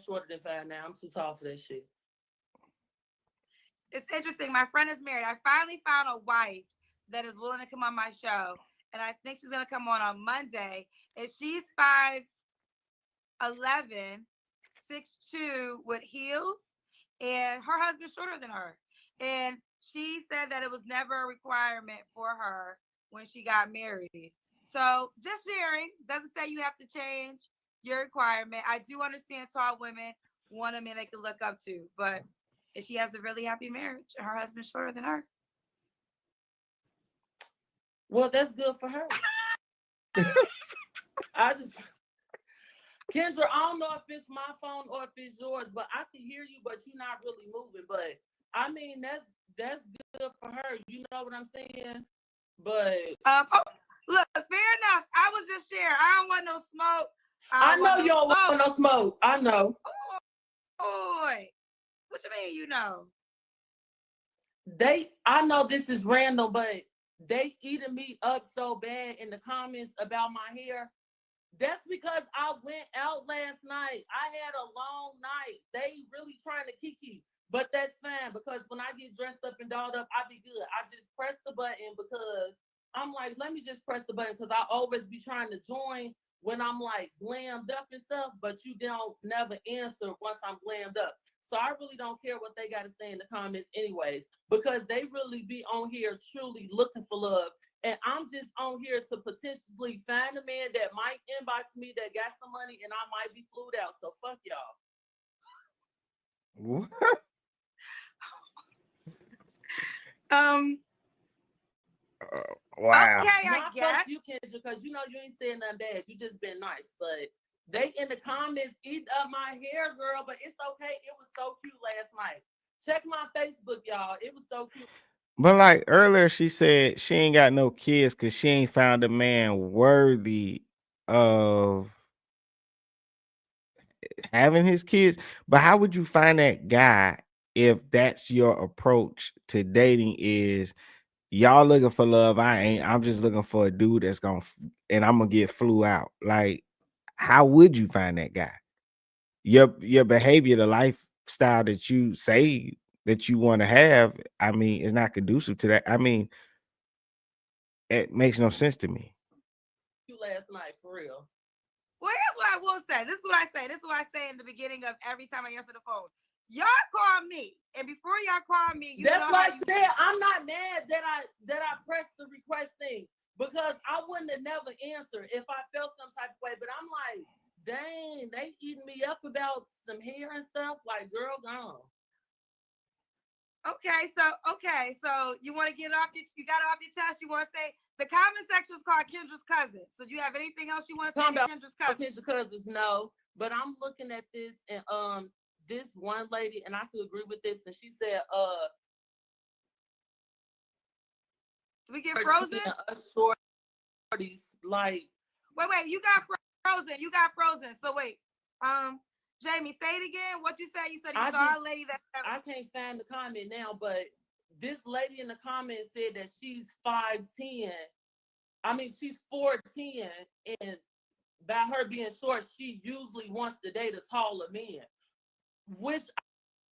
shorter than 5'9". I'm too tall for that shit. It's interesting. My friend is married. I finally found a wife that is willing to come on my show. And I think she's going to come on Monday. And she's 5'11", 6'2" with heels. And her husband's shorter than her. And she said that it was never a requirement for her when she got married. So just sharing. Doesn't say you have to change your requirement. I do understand tall women want a man they can look up to. But if she has a really happy marriage and her husband's shorter than her. Well, that's good for her. Kendra, I don't know if it's my phone or if it's yours, but I can hear you, but you're not really moving. But I mean, that's good for her. You know what I'm saying? But look, fair enough. I was just sharing. I don't want no smoke. I know you don't want no smoke. I know. Boy, what you mean? You know? I know this is random, but they eating me up so bad in the comments about my hair. That's because I went out last night. I had a long night. They really trying to kiki, but that's fine because when I get dressed up and dolled up, I be good. I just press the button because I'm like, let me just press the button because I always be trying to join when I'm like glammed up and stuff, but you don't never answer once I'm glammed up. So I really don't care what they got to say in the comments anyways, because they really be on here truly looking for love. And I'm just on here to potentially find a man that might inbox me that got some money and I might be flued out. So fuck y'all. What? Wow. Okay, I guess. Fuck you, Kendra, because you know you ain't saying nothing bad. You just been nice. But they in the comments eat up my hair, girl. But it's okay. It was so cute last night. Check my Facebook, y'all. It was so cute. But like earlier, she said she ain't got no kids because she ain't found a man worthy of having his kids. But how would you find that guy if that's your approach to dating? Is y'all looking for love? I'm just looking for a dude that's and I'm gonna get flew out. Like, how would you find that guy? Your behavior, the lifestyle that you say that you want to have, I mean, is not conducive to that. I mean, it makes no sense to me. Last night, for real. Well, here's what I will say. This is what I say. This is what I say in the beginning of every time I answer the phone. Y'all call me, and before y'all call me, you That's know why how I you said I'm not mad that I pressed the request thing, because I wouldn't have never answered if I felt some type of way. But I'm like, dang, they eating me up about some hair and stuff. Like, girl, gone. Okay, so you want to get off you got it off your chest. You want to say the comment section is called Kendra's cousin. So do you have anything else you want to say to Kendra's cousin? Kendra's cousins, no. But I'm looking at this, and this one lady, and I could agree with this, and she said, do we get frozen? Shorties, like, wait, you got frozen. So wait, Jamie, say it again. What you said? You said you saw a lady that I can't find the comment now, but this lady in the comment said that she's 5'10". I mean, she's 4'10", and by her being short, she usually wants to date a taller man, which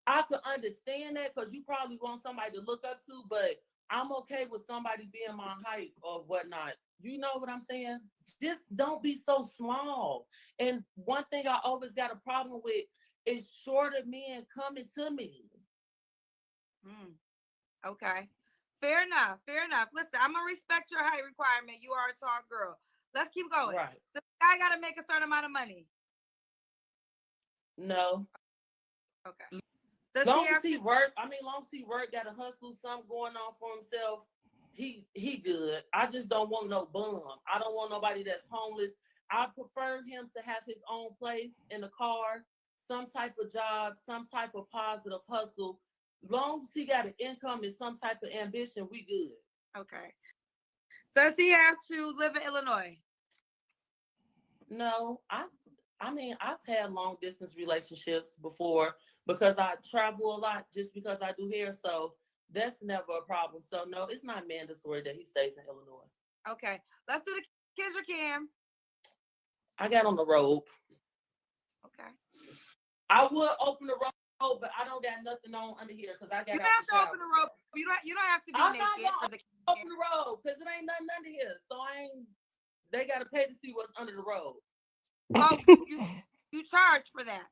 I could understand that, because you probably want somebody to look up to, but I'm okay with somebody being my height or whatnot. You know what I'm saying? Just don't be so small. And one thing I always got a problem with is shorter men coming to me. Okay. Fair enough. Listen, I'm gonna respect your height requirement. You are a tall girl. Let's keep going. Right. The guy gotta make a certain amount of money. No. Okay. Long as he work, got a hustle, something going on for himself, he good. I just don't want no bum. I don't want nobody that's homeless. I prefer him to have his own place in a car, some type of job, some type of positive hustle. Long as he got an income and some type of ambition, we good. Okay. Does he have to live in Illinois? No, I mean, I've had long distance relationships before because I travel a lot just because I do hair. So that's never a problem. So no, it's not mandatory that he stays in Illinois. Okay. Let's do the Kendra Cam. I got on the road. Okay. I would open the road, but I don't got nothing on under here because I got. You have to open the road. You don't have to be naked for the open the road because it ain't nothing under here. So they gotta pay to see what's under the road. Oh, you charge for that.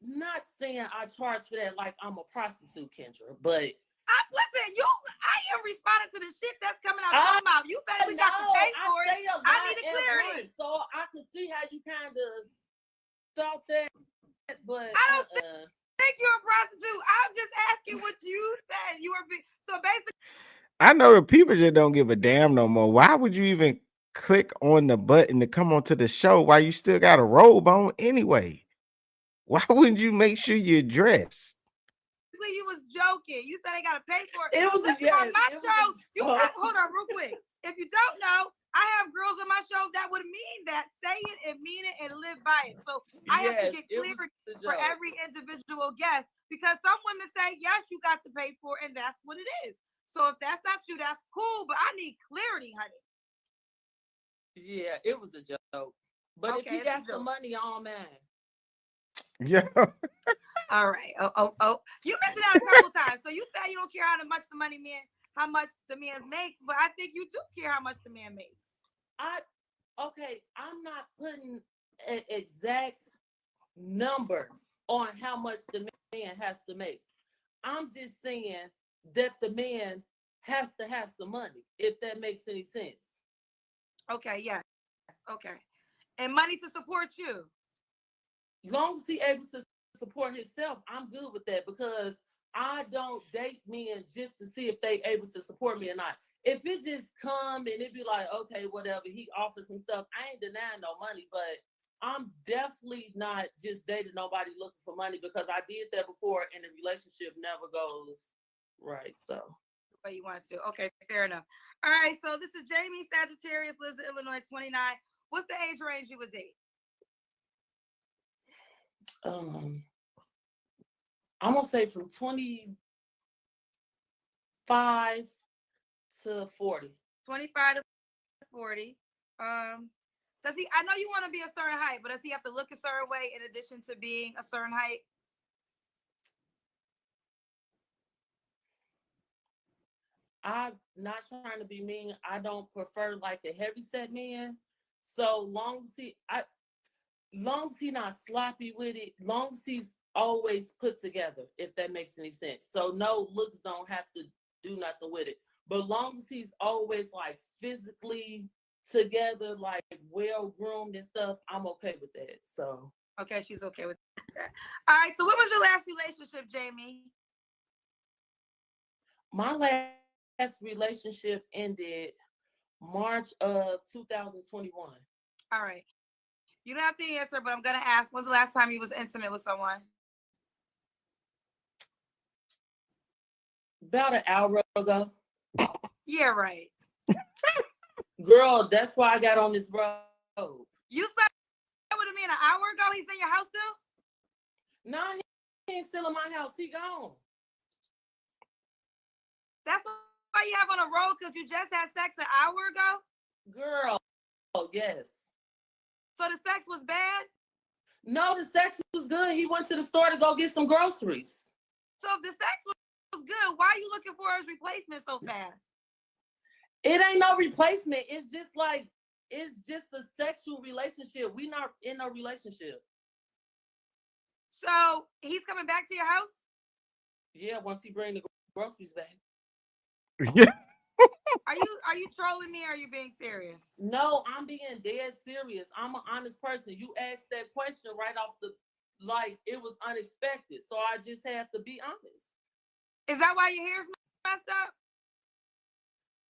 Not saying I charge for that like I'm a prostitute, Kendra, but listen, I am responding to the shit that's coming out your mouth. You said we got to pay for it. I need a clarity. So I can see how you kind of thought that, but I don't think you're a prostitute. I'm just asking what you said. You were so basically. I know the people just don't give a damn no more. Why would you even click on the button to come onto the show while you still got a robe on anyway? Why wouldn't you make sure you're dressed? You was joking. You said they gotta pay for it. It was on my show. Hold on real quick. If you don't know, I have girls on my show that would mean that, say it and mean it and live by it. So I have to get clear for every individual guest, because some women say yes, you got to pay for it, and that's what it is. So if that's not you, that's cool. But I need clarity, honey. Yeah, it was a joke. But if you got some money on, man. Yeah. All right. Oh. You mentioned that a couple times. So you say you don't care how much the man makes, but I think you do care how much the man makes. I'm not putting an exact number on how much the man has to make. I'm just saying that the man has to have some money, if that makes any sense. Okay, yes. Okay. And money to support you. As long as he's able to support himself, I'm good with that, because I don't date men just to see if they able to support me or not. If it just come and it be like, okay, whatever, he offers some stuff, I ain't denying no money, but I'm definitely not just dating nobody looking for money, because I did that before and the relationship never goes right. So the way you want to. Okay, fair enough. All right, so this is Jamie, Sagittarius, lives in Illinois, 29. What's the age range you would date? I'm gonna say from 25 to 40. 25 to 40. Does he? I know you want to be a certain height, but does he have to look a certain way in addition to being a certain height? I'm not trying to be mean. I don't prefer like the heavy set men. So long as he not sloppy with it, long as he's always put together, if that makes any sense. So no, looks don't have to do nothing with it. But long as he's always like physically together, like well groomed and stuff, I'm okay with that. So okay, she's okay with that. All right. So what was your last relationship, Jamie? My last relationship ended March of 2021. All right. You don't have to answer, but I'm gonna ask. When's the last time you was intimate with someone? About an hour ago. Yeah, right. Girl, that's why I got on this road. You said with me an hour ago. He's in your house still? No, he ain't still in my house. He gone. That's why you have on a road, because you just had sex an hour ago? Girl, yes. So the sex was bad? No, the sex was good. He went to the store to go get some groceries. So if the sex was good, why are you looking for his replacement so fast? It ain't no replacement. It's just a sexual relationship. We not in no relationship. So he's coming back to your house? Yeah, once he bring the groceries back. Yeah. Are you trolling me or are you being serious? No, I'm being dead serious. I'm an honest person. You asked that question right off the, like, it was unexpected. So I just have to be honest. Is that why your hair's messed up?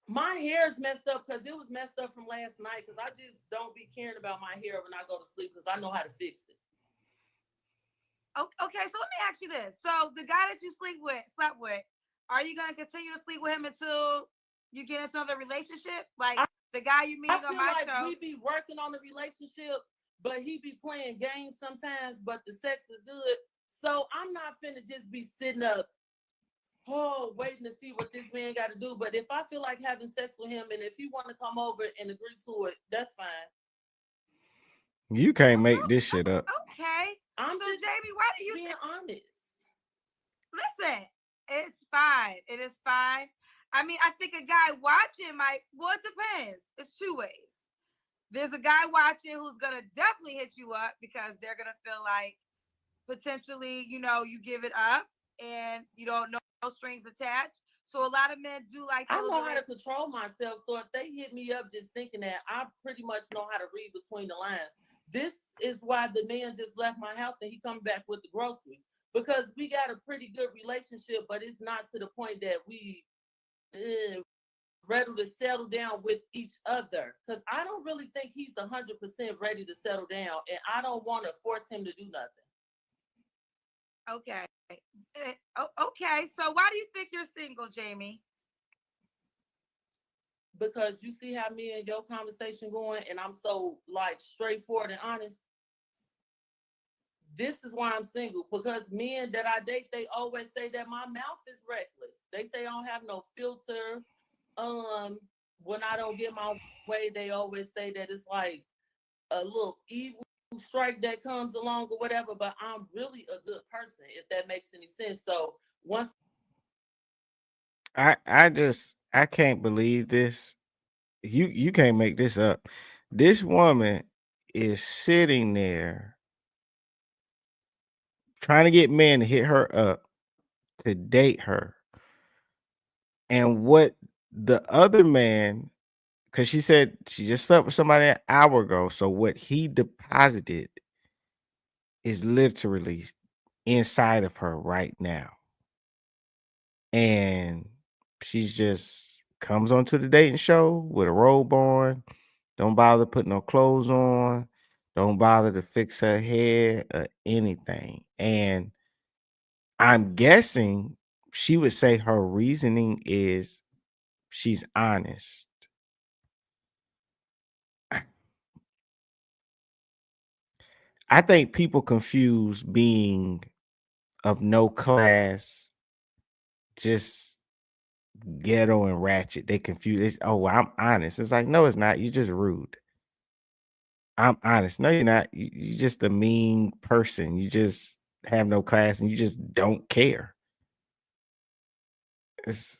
My hair's messed up because it was messed up from last night, because I just don't be caring about my hair when I go to sleep because I know how to fix it. Okay, so let me ask you this. So the guy that you slept with, are you going to continue to sleep with him until you get into another relationship? Like the guy you meeting on my like show? We be working on the relationship, but he be playing games sometimes, but the sex is good. So I'm not finna just be sitting up, waiting to see what this man got to do. But if I feel like having sex with him and if he want to come over and agree to it, that's fine. You can't make this shit up. Okay. I'm so just Jamie, why do you being honest? Listen, it's fine. It is fine. I mean, I think a guy watching it depends. It's two ways. There's a guy watching who's going to definitely hit you up because they're going to feel like potentially, you give it up and you don't know, no strings attached. So a lot of men do like I know how to control myself. So if they hit me up just thinking that, I pretty much know how to read between the lines. This is why the man just left my house and he come back with the groceries. Because we got a pretty good relationship, but it's not to the point that we ready to settle down with each other. Because I don't really think he's 100% ready to settle down, and I don't want to force him to do nothing. Okay. Okay. So why do you think you're single, Jamie? Because you see how me and your conversation going, and I'm so like straightforward and honest. This is why I'm single, because men that I date, they always say that my mouth is reckless. They say I don't have no filter. When I don't get my way, they always say that it's like a little evil strike that comes along or whatever, but I'm really a good person, if that makes any sense. So once I can't believe this. You can't make this up. This woman is sitting there trying to get men to hit her up to date her. And what the other man, because she said she just slept with somebody an hour ago. So what he deposited is literally inside of her right now. And she just comes onto the dating show with a robe on, don't bother putting no clothes on, don't bother to fix her hair or anything. And I'm guessing she would say her reasoning is she's honest. I think people confuse being of no class, just ghetto and ratchet. They confuse it. Oh, well, I'm honest. It's like, no, it's not. You're just rude. I'm honest. No, you're not. You're just a mean person. You just have no class and you just don't care. It's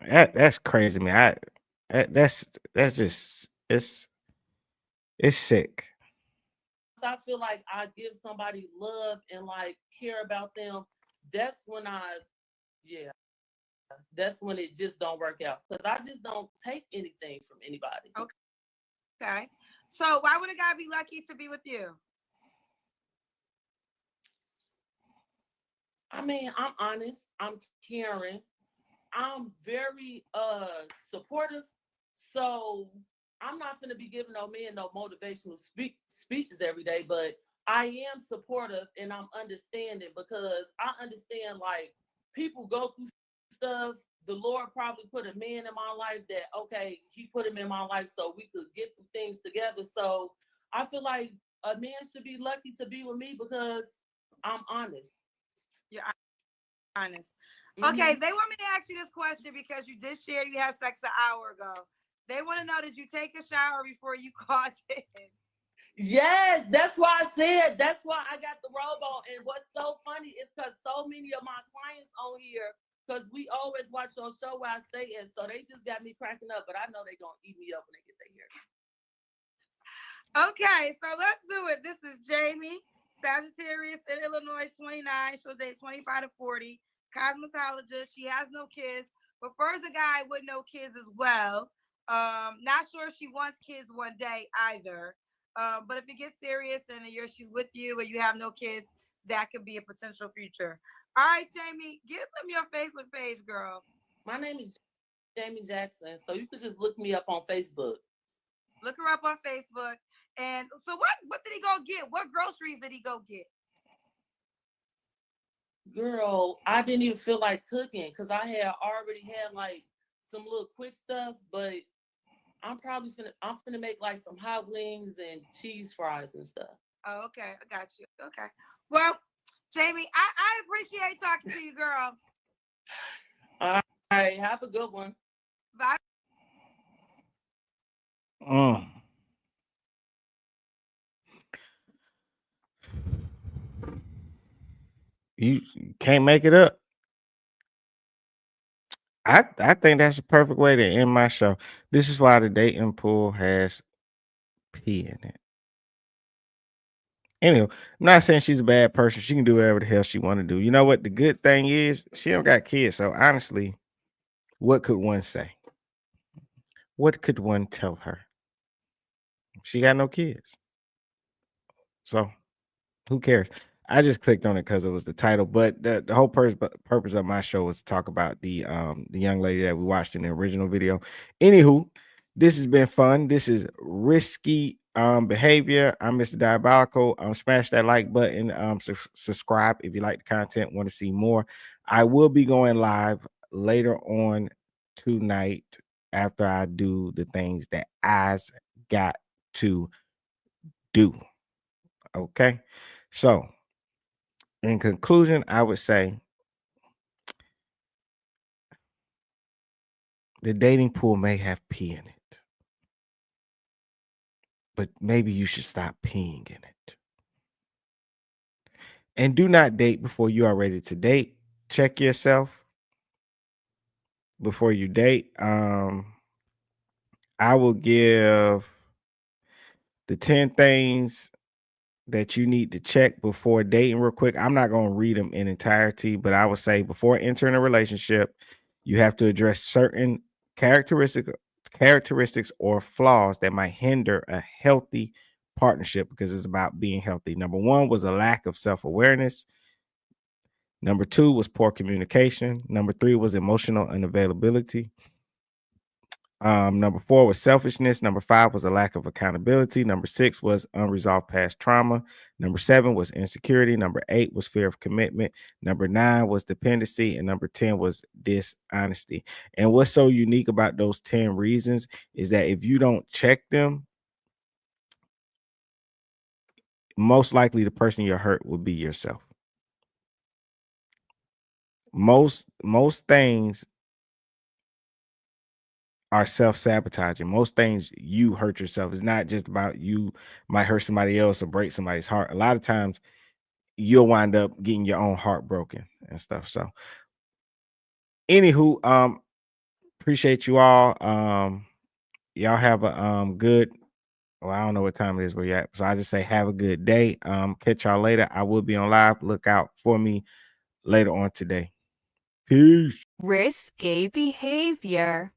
that's crazy, man. That's just it's It's sick. I feel like I give somebody love and like care about them, that's when that's when it just don't work out. Because I just don't take anything from anybody. Okay. So why would a guy be lucky to be with you? I mean, I'm honest, I'm caring, I'm very supportive. So I'm not gonna be giving no man no motivational speeches every day, but I am supportive and I'm understanding because I understand like people go through stuff. The Lord probably put a man in my life that okay, he put him in my life so we could get through things together. So I feel like a man should be lucky to be with me because I'm honest. You're honest. Okay, they want me to ask you this question because you did share you had sex an hour ago. They want to know, did you take a shower before you called in? Yes, that's why I said, that's why I got the robe on. And what's so funny is because so many of my clients on here, because we always watch your show where I stay at, so they just got me cracking up, but I know they're going to eat me up when they get their hair. Okay, so let's do it. This is Jamie, Sagittarius in Illinois, 29. She'll date 25 to 40. Cosmetologist. She has no kids, prefers a guy with no kids as well. Not sure if she wants kids one day either. But if it gets serious and a year she's with you and you have no kids, that could be a potential future. All right, Jamie, give them your Facebook page, girl. My name is Jamie Jackson, so you could just look me up on Facebook. Look her up on Facebook. And so what did he go get? What groceries did he go get? Girl, I didn't even feel like cooking because I had already had like some little quick stuff, but I'm finna make like some hot wings and cheese fries and stuff. Oh, okay. I got you. Okay. Well, Jamie, I appreciate talking to you, girl. All right. Have a good one. Bye. You can't make it up. I think that's the perfect way to end my show. This is why the dating pool has pee in it. Anyway, I'm not saying she's a bad person. She can do whatever the hell she want to do. You know what? The good thing is she don't got kids. So honestly, what could one say? What could one tell her? She got no kids. So who cares? I just clicked on it because it was the title, but the whole purpose of my show was to talk about the young lady that we watched in the original video. Anywho, this has been fun. This is risky behavior. I'm Mr. Diabolical. Smash that like button. Subscribe if you like the content, want to see more. I will be going live later on tonight after I do the things that I's got to do. Okay, so in conclusion, I would say the dating pool may have pee in it, but maybe you should stop peeing in it. And do not date before you are ready to date. Check yourself before you date. I will give the 10 things that you need to check before dating real quick. I'm not going to read them in entirety, but I would say before entering a relationship, you have to address certain characteristics or flaws that might hinder a healthy partnership because it's about being healthy. Number one was a lack of self-awareness. Number two was poor communication. Number three was emotional unavailability. Number four was selfishness. Number five was a lack of accountability. Number six was unresolved past trauma. Number seven was insecurity. Number eight was fear of commitment. Number nine was dependency. And number 10 was dishonesty. And what's so unique about those 10 reasons is that if you don't check them, most likely the person you're hurt will be yourself. Most things are self-sabotaging. Most things you hurt yourself. It's not just about you might hurt somebody else or break somebody's heart. A lot of times you'll wind up getting your own heart broken and stuff. So anywho, appreciate you all. Y'all have a good Well, I don't know what time it is where you're at. So I just say have a good day. Catch y'all later. I will be on live. Look out for me later on today. Peace. Risky behavior.